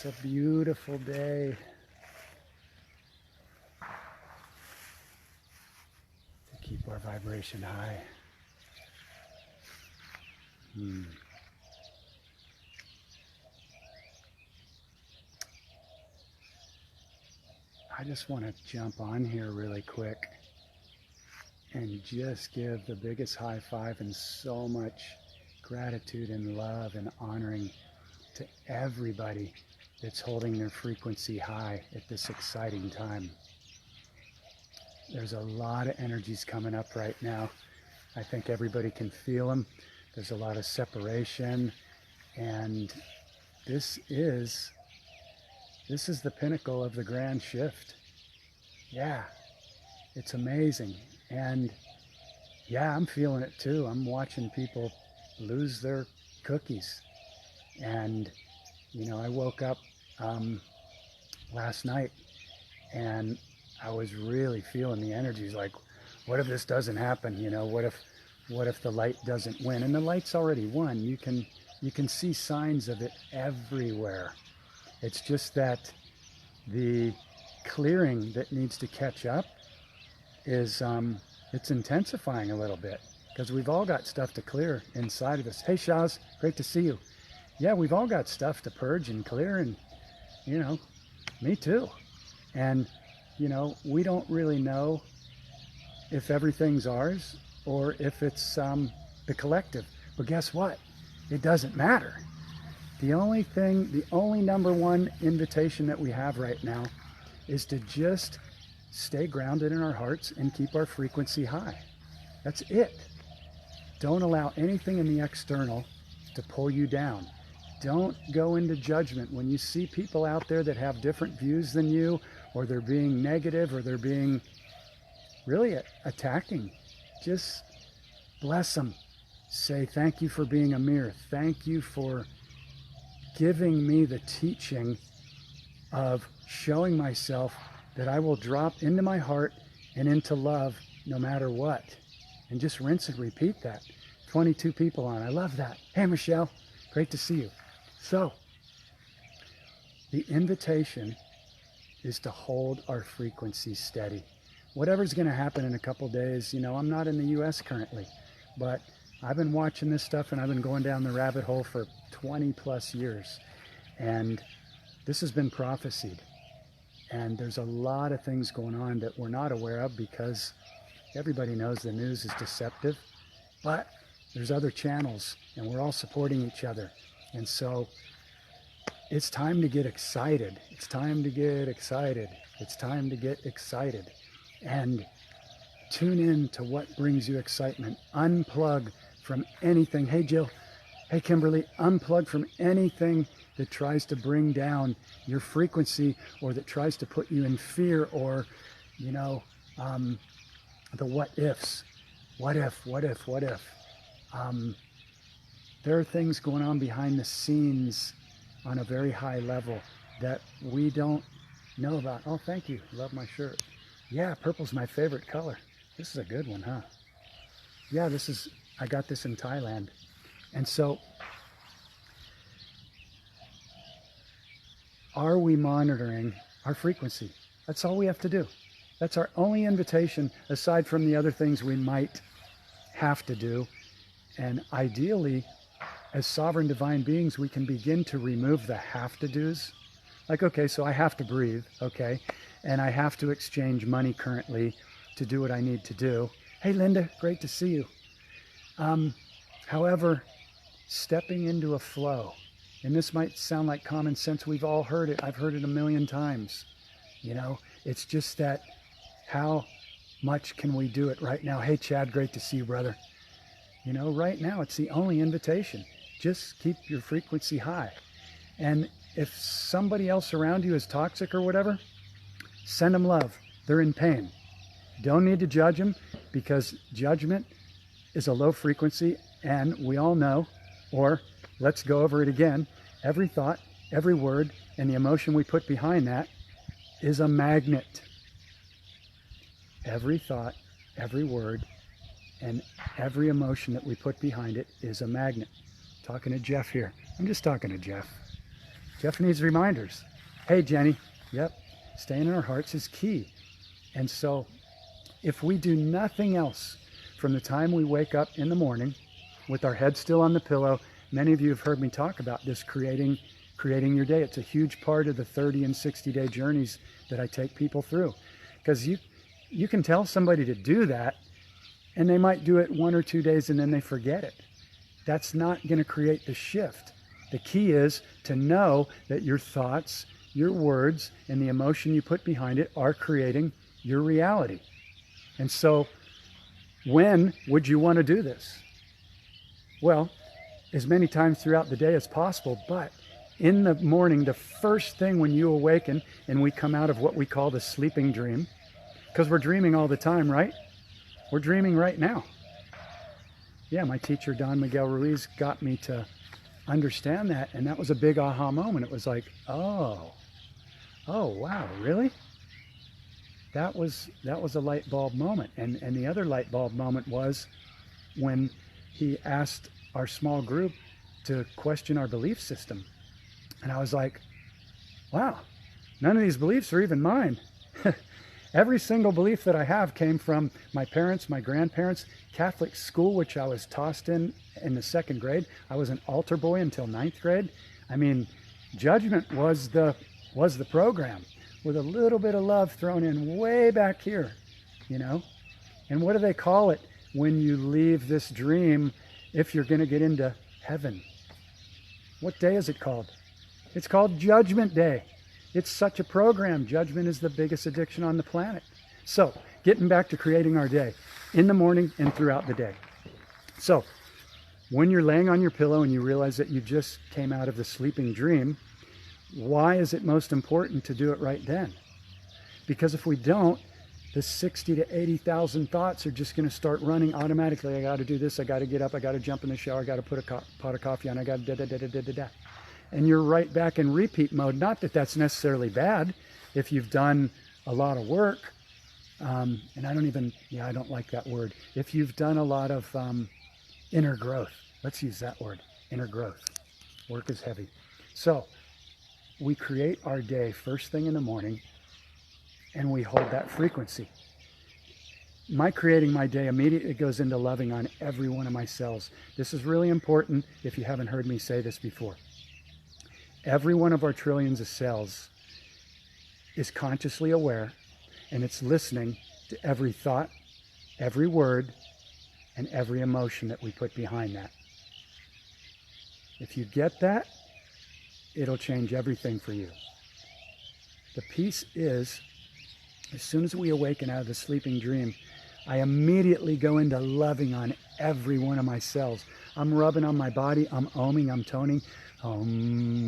It's a beautiful day to keep our vibration high. I just want to jump on here really quick and just give the biggest high five and so much gratitude and love and honoring to everybody that's holding their frequency high at this exciting time. There's a lot of energies coming up right now. I think everybody can feel them. There's a lot of separation, and this is the pinnacle of the grand shift. Yeah, it's amazing. And yeah, I'm feeling it too. I'm watching people lose their cookies. And, you know, I woke up last night and I was really feeling the energies like, what if this doesn't happen? You know, what if the light doesn't win? And the light's already won. You can see signs of it everywhere. It's just that the clearing that needs to catch up is it's intensifying a little bit, because we've all got stuff to clear inside of us. Hey Shaz, great to see you. Yeah, we've all got stuff to purge and clear, and you know, me too. And you know, we don't really know if everything's ours or if it's the collective. But guess what? It doesn't matter. The only number one invitation that we have right now is to just stay grounded in our hearts and keep our frequency high. That's it. Don't allow anything in the external to pull you down. Don't go into judgment. When you see people out there that have different views than you, or they're being negative, or they're being really attacking, just bless them. Say, thank you for being a mirror. Thank you for giving me the teaching of showing myself that I will drop into my heart and into love no matter what. And just rinse and repeat that. 22 people on. I love that. Hey, Michelle. Great to see you. So, the invitation is to hold our frequency steady. Whatever's going to happen in a couple days, you know, I'm not in the U.S. currently, but I've been watching this stuff and I've been going down the rabbit hole for 20 plus years. And this has been prophesied. And there's a lot of things going on that we're not aware of, because everybody knows the news is deceptive, but there's other channels and we're all supporting each other. And so it's time to get excited. It's time to get excited. It's time to get excited. And tune in to what brings you excitement. Unplug from anything. Hey, Jill. Hey, Kimberly. Unplug from anything that tries to bring down your frequency, or that tries to put you in fear, or, you know, the what ifs. What if, what if, what if? There are things going on behind the scenes on a very high level that we don't know about. Oh, thank you. Love my shirt. Yeah, purple's my favorite color. This is a good one, huh? Yeah, I got this in Thailand. And so, are we monitoring our frequency? That's all we have to do. That's our only invitation, aside from the other things we might have to do. And ideally, as sovereign divine beings, we can begin to remove the have to do's. Like, okay, so I have to breathe, okay, and I have to exchange money currently to do what I need to do. Hey, Linda, great to see you. However, stepping into a flow, and this might sound like common sense. We've all heard it. I've heard it a million times. You know, it's just that how much can we do it right now? Hey, Chad, great to see you, brother. You know, right now, it's the only invitation. Just keep your frequency high. And if somebody else around you is toxic or whatever, send them love. They're in pain. Don't need to judge them, because judgment is a low frequency, and we all know, or let's go over it again, every thought, every word, and the emotion we put behind that is a magnet. Every thought, every word, and every emotion that we put behind it is a magnet. Talking to Jeff here. I'm just talking to Jeff. Jeff needs reminders. Hey, Jenny. Yep. Staying in our hearts is key. And so if we do nothing else from the time we wake up in the morning with our head still on the pillow, many of you have heard me talk about this, creating your day. It's a huge part of the 30 and 60-day journeys that I take people through. Because you can tell somebody to do that, and they might do it 1 or 2 days and then they forget it. That's not going to create the shift. The key is to know that your thoughts, your words, and the emotion you put behind it are creating your reality. And so, when would you want to do this? Well, as many times throughout the day as possible, but in the morning, the first thing when you awaken and we come out of what we call the sleeping dream, because we're dreaming all the time, right? We're dreaming right now. Yeah, my teacher, Don Miguel Ruiz, got me to understand that, and that was a big aha moment. It was like, oh wow, really? That was a light bulb moment. And the other light bulb moment was when he asked our small group to question our belief system. And I was like, wow, none of these beliefs are even mine. Every single belief that I have came from my parents, my grandparents, Catholic school, which I was tossed in the 2nd grade. I was an altar boy until 9th grade. I mean, judgment was the program, with a little bit of love thrown in way back here, you know? And what do they call it when you leave this dream if you're going to get into heaven? What day is it called? It's called Judgment Day. It's such a program. Judgment is the biggest addiction on the planet. So, getting back to creating our day, in the morning and throughout the day. So, when you're laying on your pillow and you realize that you just came out of the sleeping dream, why is it most important to do it right then? Because if we don't, the 60 to 80,000 thoughts are just going to start running automatically. I got to do this. I got to get up. I got to jump in the shower. I got to put a pot of coffee on. I got to da-da-da-da-da-da-da. And you're right back in repeat mode. Not that that's necessarily bad if you've done a lot of work. And I don't like that word. If you've done a lot of inner growth, let's use that word, inner growth. Work is heavy. So we create our day first thing in the morning, and we hold that frequency. My creating my day immediately goes into loving on every one of my cells. This is really important if you haven't heard me say this before. Every one of our trillions of cells is consciously aware, and it's listening to every thought, every word, and every emotion that we put behind that. If you get that, it'll change everything for you. The piece is, as soon as we awaken out of the sleeping dream, I immediately go into loving on every one of my cells. I'm rubbing on my body, I'm ohming, I'm toning,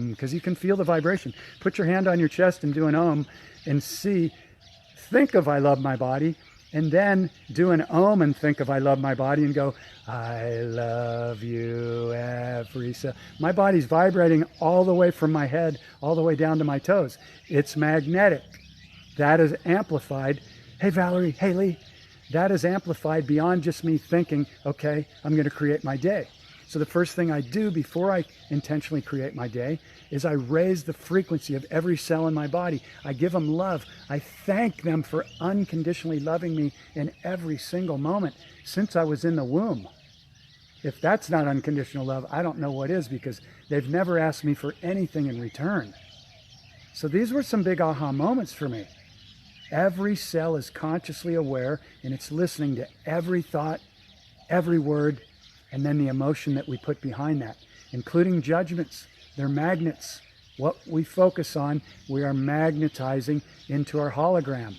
because you can feel the vibration. Put your hand on your chest and do an ohm and think of I love my body, and then do an ohm and think of I love my body and go, I love you every cell. My body's vibrating all the way from my head, all the way down to my toes. It's magnetic. That is amplified. Hey, Valerie, hey, Lee. That is amplified beyond just me thinking, okay, I'm going to create my day. So the first thing I do before I intentionally create my day is I raise the frequency of every cell in my body. I give them love. I thank them for unconditionally loving me in every single moment since I was in the womb. If that's not unconditional love, I don't know what is, because they've never asked me for anything in return. So these were some big aha moments for me. Every cell is consciously aware, and it's listening to every thought, every word, and then the emotion that we put behind that, including judgments. They're magnets. What we focus on, we are magnetizing into our hologram,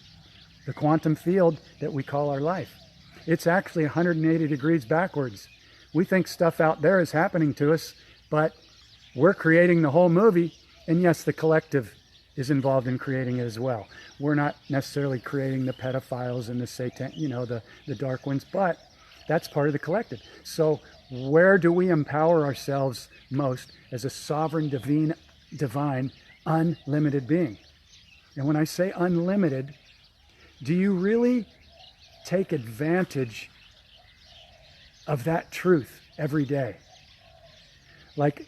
the quantum field that we call our life. It's actually 180 degrees backwards. We think stuff out there is happening to us, but we're creating the whole movie, and yes, the collective is involved in creating it as well. We're not necessarily creating the pedophiles and the Satan, the dark ones, but that's part of the collective. So where do we empower ourselves most as a sovereign, divine, unlimited being? And when I say unlimited, do you really take advantage of that truth every day? Like,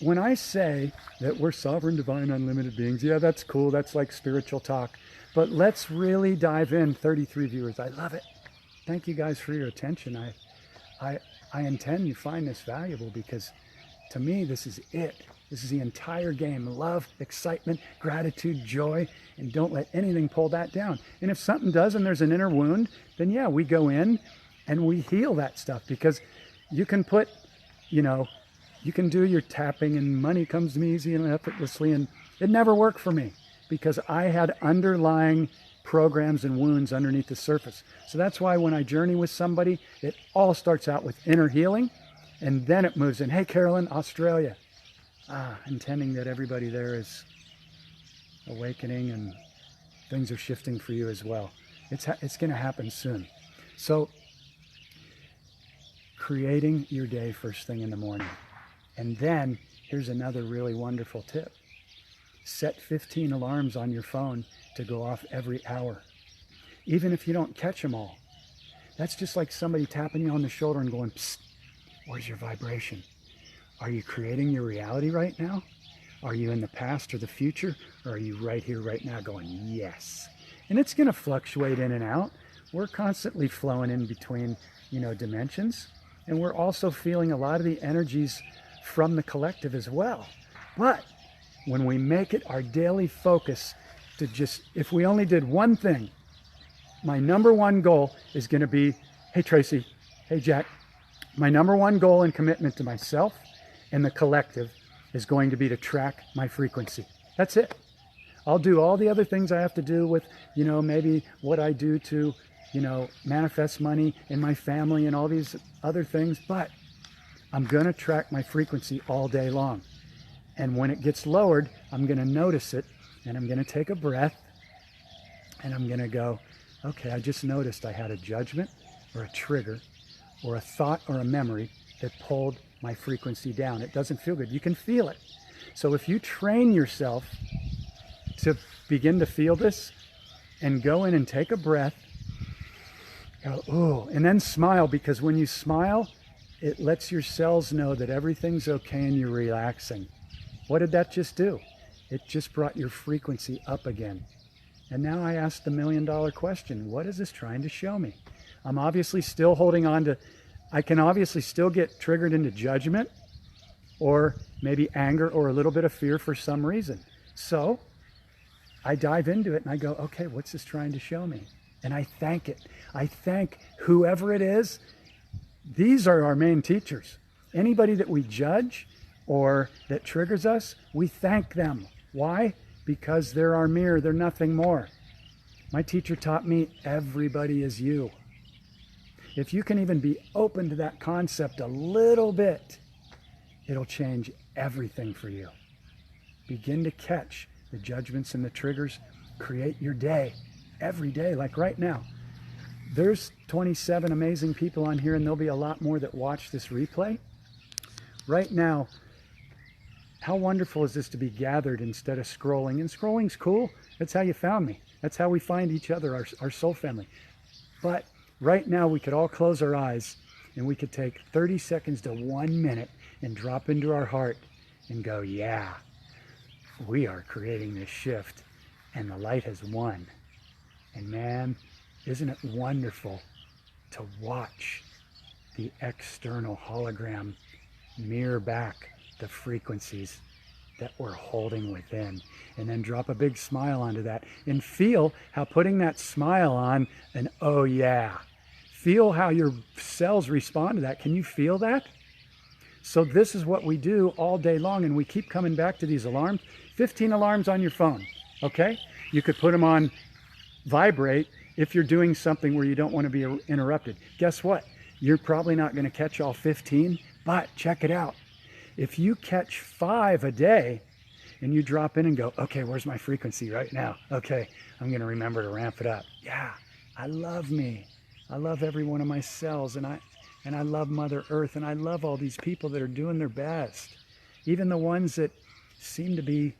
when I say that we're sovereign, divine, unlimited beings, yeah, that's cool. That's like spiritual talk. But let's really dive in. 33 viewers. I love it. Thank you guys for your attention. I intend you find this valuable, because to me, this is it. This is the entire game. Love, excitement, gratitude, joy, and don't let anything pull that down. And if something does and there's an inner wound, then yeah, we go in and we heal that stuff, because you can put, you can do your tapping and money comes to me easy and effortlessly, and it never worked for me because I had underlying programs and wounds underneath the surface. So that's why when I journey with somebody, it all starts out with inner healing, and then it moves in. Hey, Carolyn, Australia. Intending that everybody there is awakening and things are shifting for you as well. It's going to happen soon. So creating your day first thing in the morning. And then here's another really wonderful tip. Set 15 alarms on your phone to go off every hour, even if you don't catch them all. That's just like somebody tapping you on the shoulder and going, psst, where's your vibration? Are you creating your reality right now? Are you in the past or the future? Or are you right here, right now going, yes? And it's going to fluctuate in and out. We're constantly flowing in between, dimensions. And we're also feeling a lot of the energies from the collective as well. But when we make it our daily focus to just, if we only did one thing, my number one goal is going to be, hey, Tracy, hey, Jack, my number one goal and commitment to myself and the collective is going to be to track my frequency. That's it. I'll do all the other things I have to do with, maybe what I do to, manifest money in my family and all these other things, but I'm going to track my frequency all day long. And when it gets lowered, I'm going to notice it, and I'm going to take a breath, and I'm going to go, okay, I just noticed I had a judgment or a trigger or a thought or a memory that pulled my frequency down. It doesn't feel good. You can feel it. So if you train yourself to begin to feel this and go in and take a breath, go, ooh, and then smile, because when you smile, it lets your cells know that everything's okay and you're relaxing. What did that just do? It just brought your frequency up again. And now I ask the $1 million question. What is this trying to show me? I'm obviously still holding on to, I can obviously still get triggered into judgment or maybe anger or a little bit of fear for some reason. So I dive into it and I go, okay, what's this trying to show me? And I thank it. I thank whoever it is. These are our main teachers. Anybody that we judge or that triggers us, we thank them. Why? Because they're our mirror. They're nothing more. My teacher taught me everybody is you. If you can even be open to that concept a little bit, it'll change everything for you. Begin to catch the judgments and the triggers. Create your day every day, like right now. There's 27 amazing people on here, and there'll be a lot more that watch this replay. Right now, how wonderful is this to be gathered instead of scrolling? And scrolling's cool. That's how you found me. That's how we find each other, our soul family. But right now, we could all close our eyes and we could take 30 seconds to 1 minute and drop into our heart and go, yeah, we are creating this shift and the light has won. And man, isn't it wonderful to watch the external hologram mirror back the frequencies that we're holding within, and then drop a big smile onto that and feel how putting that smile on, and oh yeah, feel how your cells respond to that. Can you feel that? So this is what we do all day long, and we keep coming back to these alarms. 15 alarms on your phone, okay? You could put them on vibrate if you're doing something where you don't want to be interrupted. Guess what? You're probably not going to catch all 15, but check it out. If you catch 5 a day and you drop in and go, okay, where's my frequency right now? Okay, I'm going to remember to ramp it up. Yeah, I love me. I love every one of my cells, and I love Mother Earth, and I love all these people that are doing their best. Even the ones that seem to be,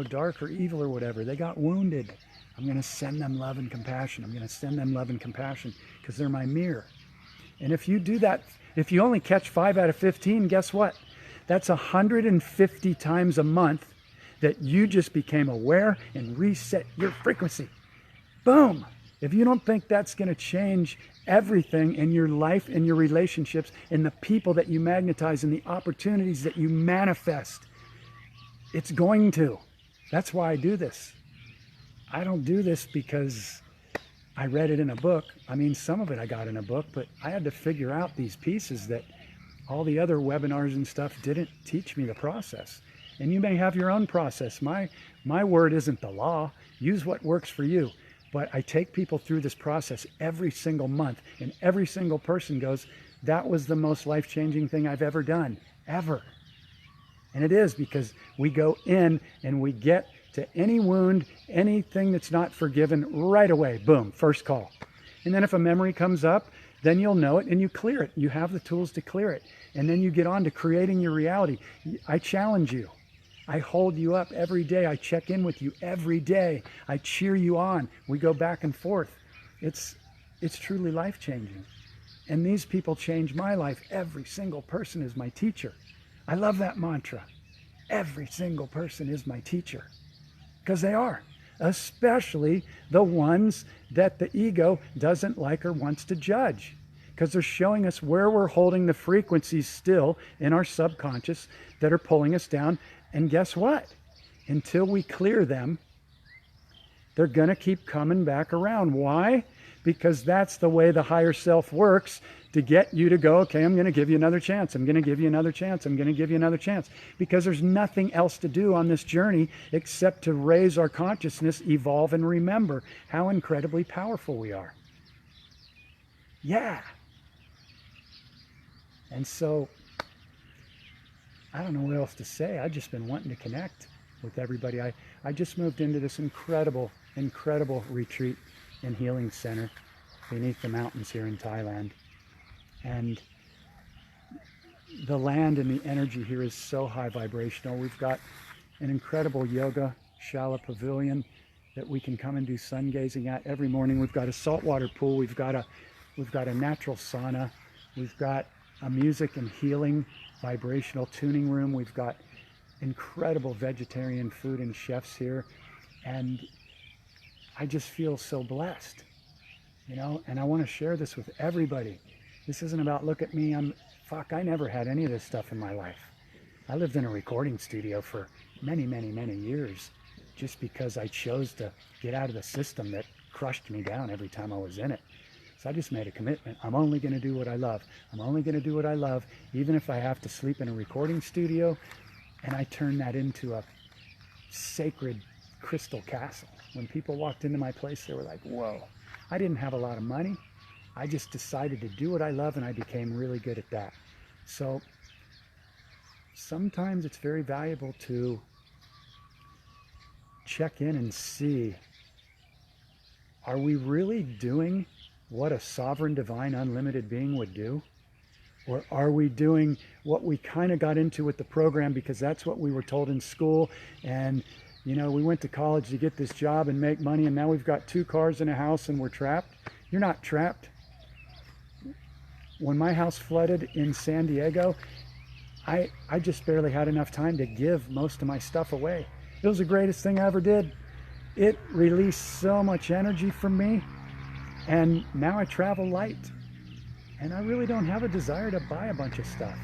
dark or evil or whatever, they got wounded. I'm going to send them love and compassion. I'm going to send them love and compassion because they're my mirror. And if you do that, if you only catch 5 out of 15, guess what? That's 150 times a month that you just became aware and reset your frequency. Boom. If you don't think that's going to change everything in your life, in your relationships, in the people that you magnetize, and the opportunities that you manifest, it's going to. That's why I do this. I don't do this because I read it in a book. I mean, some of it I got in a book, but I had to figure out these pieces that all the other webinars and stuff didn't teach me the process. And you may have your own process. My word isn't the law. Use what works for you. But I take people through this process every single month, and every single person goes, that was the most life-changing thing I've ever done, ever. And it is, because we go in and we get to any wound, anything that's not forgiven right away. Boom, first call. And then if a memory comes up, then you'll know it and you clear it. You have the tools to clear it. And then you get on to creating your reality. I challenge you. I hold you up every day. I check in with you every day. I cheer you on. We go back and forth. It's truly life-changing. And these people change my life. Every single person is my teacher. I love that mantra. Every single person is my teacher. Because they are. Especially the ones that the ego doesn't like or wants to judge. Because they're showing us where we're holding the frequencies still in our subconscious that are pulling us down. And guess what? Until we clear them, they're going to keep coming back around. Why? Because that's the way the higher self works, to get you to go, okay, I'm going to give you another chance. I'm going to give you another chance. I'm going to give you another chance. Because there's nothing else to do on this journey except to raise our consciousness, evolve, and remember how incredibly powerful we are. Yeah. And so, I don't know what else to say. I've just been wanting to connect with everybody. I just moved into this incredible retreat and healing center beneath the mountains here in Thailand. And the land and the energy here is so high vibrational. We've got an incredible yoga shala pavilion that we can come and do sun gazing at every morning. We've got a saltwater pool. We've got a natural sauna. We've got a music and healing vibrational tuning room. We've got incredible vegetarian food and chefs here. And I just feel so blessed, you know, and I want to share this with everybody. This isn't about, look at me, I never had any of this stuff in my life. I lived in a recording studio for many years just because I chose to get out of the system that crushed me down every time I was in it. So I just made a commitment. I'm only going to do what I love. I'm only going to do what I love, even if I have to sleep in a recording studio. And I turned that into a sacred crystal castle. When people walked into my place, they were like, whoa. I didn't have a lot of money. I just decided to do what I love, and I became really good at that. So sometimes it's very valuable to check in and see, are we really doing what a sovereign, divine, unlimited being would do? Or are we doing what we kind of got into with the program because that's what we were told in school, and you know, we went to college to get this job and make money, and now we've got 2 cars and a house and we're trapped? You're not trapped. When my house flooded in San Diego, I just barely had enough time to give most of my stuff away. It was the greatest thing I ever did. It released so much energy from me. And now I travel light, and I really don't have a desire to buy a bunch of stuff,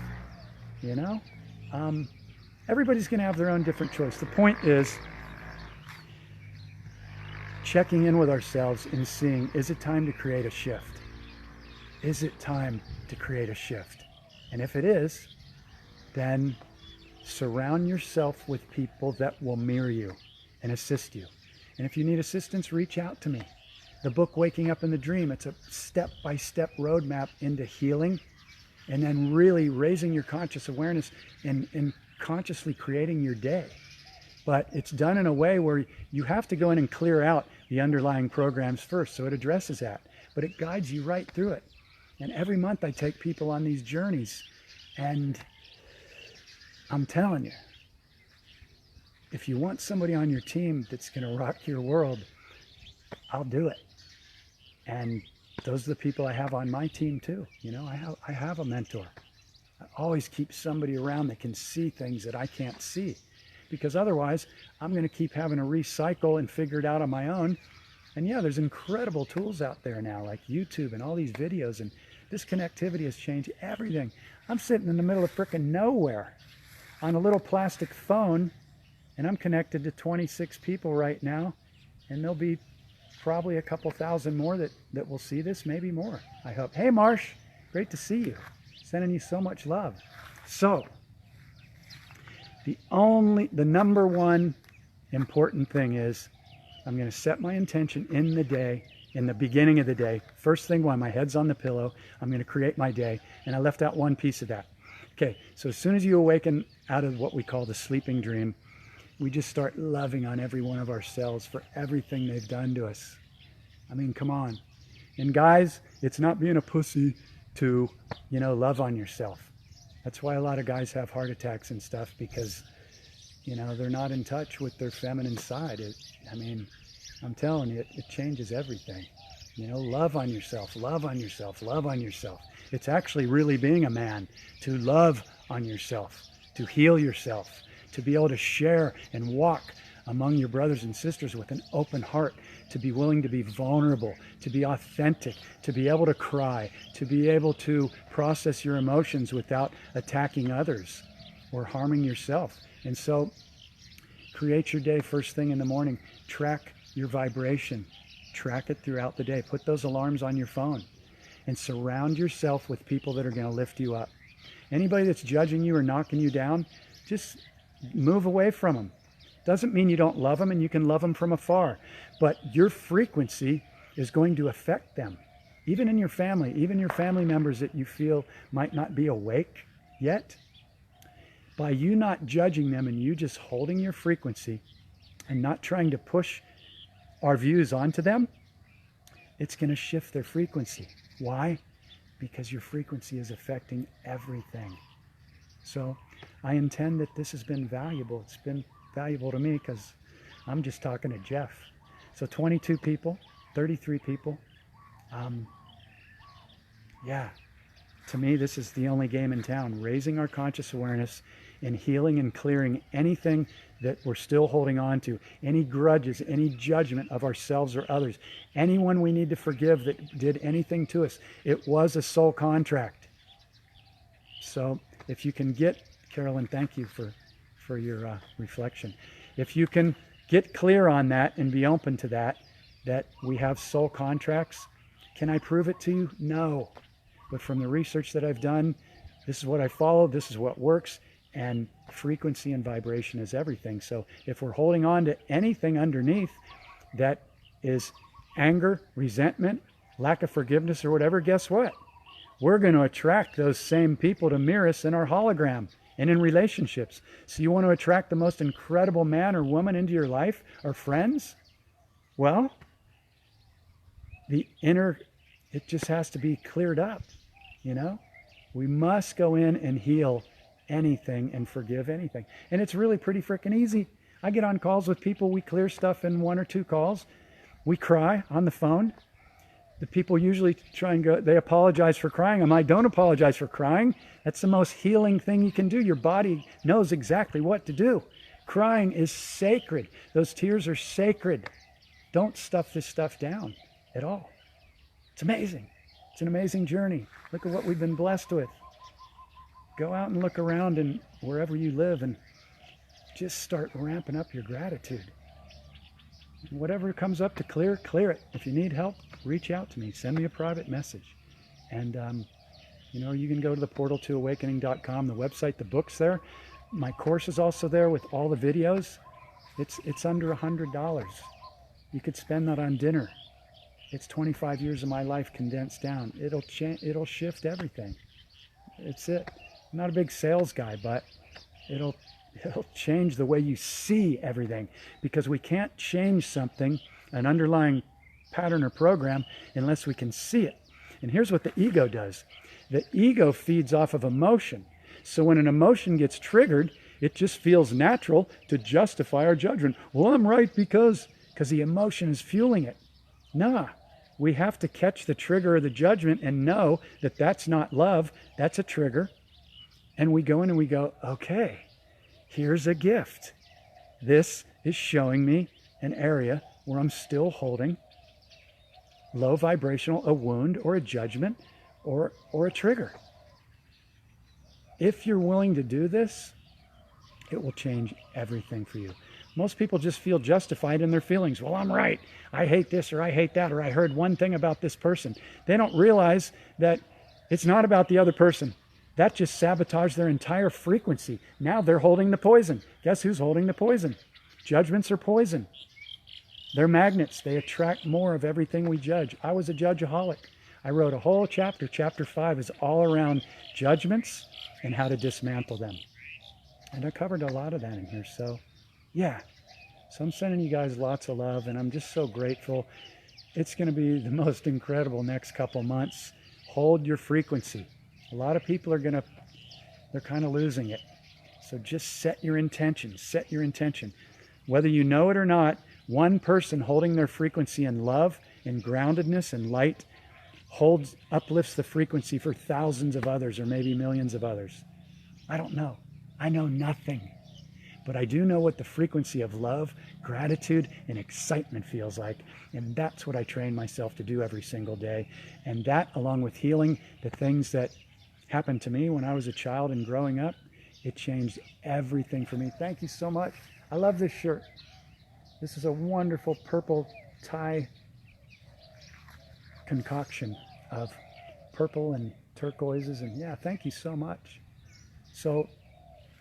you know? Everybody's going to have their own different choice. The point is checking in with ourselves and seeing, is it time to create a shift? Is it time to create a shift? And if it is, then surround yourself with people that will mirror you and assist you. And if you need assistance, reach out to me. The book, Waking Up in the Dream, it's a step-by-step roadmap into healing and then really raising your conscious awareness and consciously creating your day. But it's done in a way where you have to go in and clear out the underlying programs first, so it addresses that. But it guides you right through it. And every month I take people on these journeys, and I'm telling you, if you want somebody on your team that's going to rock your world, I'll do it. And those are the people I have on my team too. You know, I have a mentor. I always keep somebody around that can see things that I can't see, because otherwise I'm going to keep having to recycle and figure it out on my own. And yeah, there's incredible tools out there now, like YouTube and all these videos, and this connectivity has changed everything. I'm sitting in the middle of frickin' nowhere on a little plastic phone, and I'm connected to 26 people right now, and there'll be probably a couple thousand more that will see this, maybe more, I hope. Hey Marsh, great to see you. Sending you so much love. So, the number one important thing is, I'm going to set my intention in the day, in the beginning of the day. First thing while my head's on the pillow, I'm going to create my day. And I left out one piece of that. Okay, so as soon as you awaken out of what we call the sleeping dream, we just start loving on every one of our cells for everything they've done to us. I mean, come on. And guys, it's not being a pussy to, love on yourself. That's why a lot of guys have heart attacks and stuff, because, they're not in touch with their feminine side. I'm telling you, it changes everything. Love on yourself, love on yourself, love on yourself. It's actually really being a man, to love on yourself, to heal yourself, to be able to share and walk among your brothers and sisters with an open heart, to be willing to be vulnerable, to be authentic, to be able to cry, to be able to process your emotions without attacking others or harming yourself. And so create your day first thing in the morning. Track your vibration. Track it throughout the day. Put those alarms on your phone and surround yourself with people that are going to lift you up. Anybody that's judging you or knocking you down, just move away from them. Doesn't mean you don't love them, and you can love them from afar, but your frequency is going to affect them. Even in your family, even your family members that you feel might not be awake yet, by you not judging them and you just holding your frequency and not trying to push our views onto them, it's going to shift their frequency. Why? Because your frequency is affecting everything. So I intend that this has been valuable. It's been valuable to me because I'm just talking to Jeff. So 22 people, 33 people. Yeah, to me, this is the only game in town. Raising our conscious awareness and healing and clearing anything that we're still holding on to, any grudges, any judgment of ourselves or others, anyone we need to forgive that did anything to us. It was a soul contract. So if you can get, Carolyn, thank you for your reflection. If you can get clear on that and be open to that we have soul contracts, can I prove it to you? No. But from the research that I've done, this is what I follow, this is what works, and frequency and vibration is everything. So if we're holding on to anything underneath that is anger, resentment, lack of forgiveness, or whatever, guess what? We're going to attract those same people to mirror us in our hologram and in relationships. So you want to attract the most incredible man or woman into your life, or friends? Well, the inner, it just has to be cleared up, We must go in and heal anything and forgive anything. And it's really pretty freaking easy. I get on calls with people, we clear stuff in 1 or 2 calls. We cry on the phone. The people usually try and go, they apologize for crying. I don't apologize for crying. That's the most healing thing you can do. Your body knows exactly what to do. Crying is sacred. Those tears are sacred. Don't stuff this stuff down at all. It's amazing. It's an amazing journey. Look at what we've been blessed with. Go out and look around and wherever you live and just start ramping up your gratitude. Whatever comes up to clear it. If you need help, reach out to me. Send me a private message. And, you can go to the portal2awakening.com, the website, the book's there. My course is also there with all the videos. It's under $100. You could spend that on dinner. It's 25 years of my life condensed down. It'll shift everything. It's it. I'm not a big sales guy, but it'll change the way you see everything, because we can't change something, an underlying pattern or program, unless we can see it. And here's what the ego does. The ego feeds off of emotion. So when an emotion gets triggered, it just feels natural to justify our judgment. Well, I'm right because the emotion is fueling it. Nah, we have to catch the trigger of the judgment and know that that's not love, that's a trigger. And we go in and we go, okay, here's a gift. This is showing me an area where I'm still holding low vibrational, a wound or a judgment or a trigger. If you're willing to do this, it will change everything for you. Most people just feel justified in their feelings. Well, I'm right. I hate this or I hate that, or I heard one thing about this person. They don't realize that it's not about the other person. That just sabotaged their entire frequency. Now they're holding the poison. Guess who's holding the poison? Judgments are poison. They're magnets. They attract more of everything we judge. I was a judgeaholic. I wrote a whole chapter. Chapter 5 is all around judgments and how to dismantle them. And I covered a lot of that in here. So, yeah. So I'm sending you guys lots of love, and I'm just so grateful. It's going to be the most incredible next couple months. Hold your frequency. A lot of people they're kind of losing it. So just set your intention. Set your intention. Whether you know it or not, one person holding their frequency in love, in groundedness, and light uplifts the frequency for thousands of others, or maybe millions of others. I don't know. I know nothing. But I do know what the frequency of love, gratitude, and excitement feels like. And that's what I train myself to do every single day. And that, along with healing the things that happened to me when I was a child and growing up, it changed everything for me. Thank you so much. I love this shirt. This is a wonderful purple tie concoction of purple and turquoises. And yeah, thank you so much. So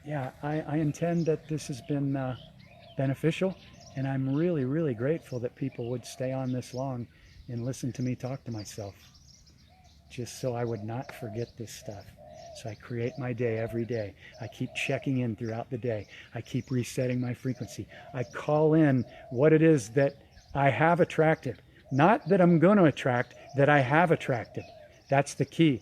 yeah, I intend that this has been beneficial, and I'm really, really grateful that people would stay on this long and listen to me talk to myself, just so I would not forget this stuff. So I create my day every day. I keep checking in throughout the day. I keep resetting my frequency. I call in what it is that I have attracted, not that I'm going to attract, that I have attracted. That's the key.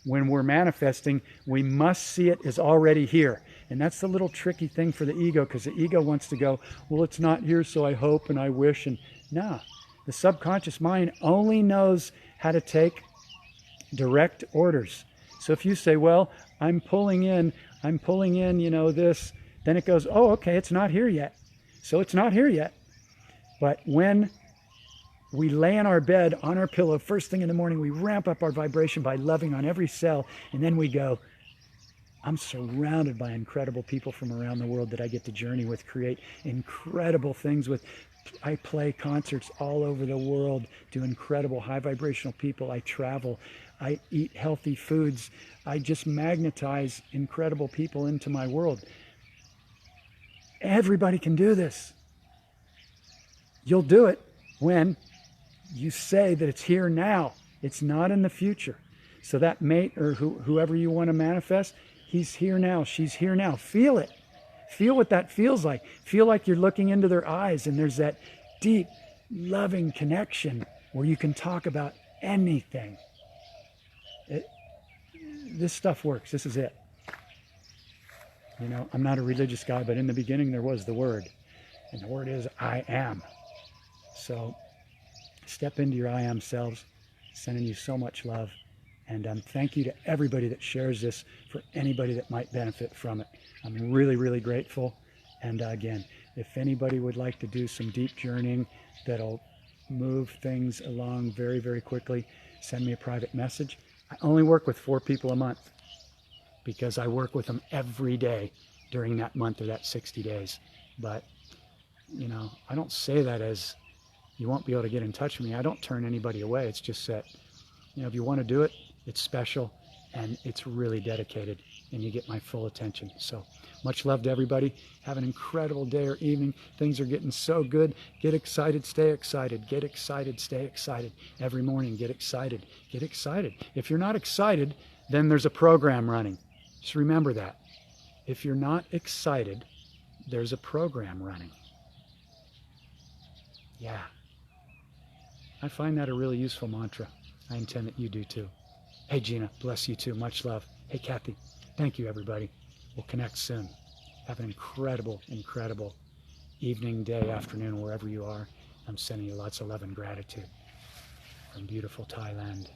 When we're manifesting, we must see it as already here. And that's the little tricky thing for the ego, because the ego wants to go, well, it's not here, so I hope and I wish. And no, the subconscious mind only knows how to take direct orders. So if you say, well, I'm pulling in, this, then it goes, oh, okay, it's not here yet. So it's not here yet. But when we lay in our bed on our pillow first thing in the morning, we ramp up our vibration by loving on every cell, and then we go, I'm surrounded by incredible people from around the world that I get to journey with, create incredible things with. I play concerts all over the world, do incredible high vibrational people. I travel, I eat healthy foods. I just magnetize incredible people into my world. Everybody can do this. You'll do it when you say that it's here now. It's not in the future. So that mate or whoever you want to manifest, he's here now. She's here now. Feel it. Feel what that feels like. Feel like you're looking into their eyes and there's that deep, loving connection where you can talk about anything. This stuff works. This is it. You know, I'm not a religious guy, but in the beginning there was the Word. And the Word is I am. So step into your I am selves. Sending you so much love. And thank you to everybody that shares this, for anybody that might benefit from it. I'm really, really grateful. And again, if anybody would like to do some deep journeying that'll move things along very, very quickly, send me a private message. I only work with 4 people a month because I work with them every day during that month or that 60 days. But, you know, I don't say that as you won't be able to get in touch with me. I don't turn anybody away. It's just that, you know, if you want to do it, it's special and it's really dedicated and you get my full attention. So much love to everybody. Have an incredible day or evening. Things are getting so good. Get excited, stay excited. Get excited, stay excited. Every morning, get excited. Get excited. If you're not excited, then there's a program running. Just remember that. If you're not excited, there's a program running. Yeah. I find that a really useful mantra. I intend that you do too. Hey, Gina, bless you too. Much love. Hey, Kathy, thank you, everybody. We'll connect soon. Have an incredible, incredible evening, day, afternoon, wherever you are. I'm sending you lots of love and gratitude from beautiful Thailand.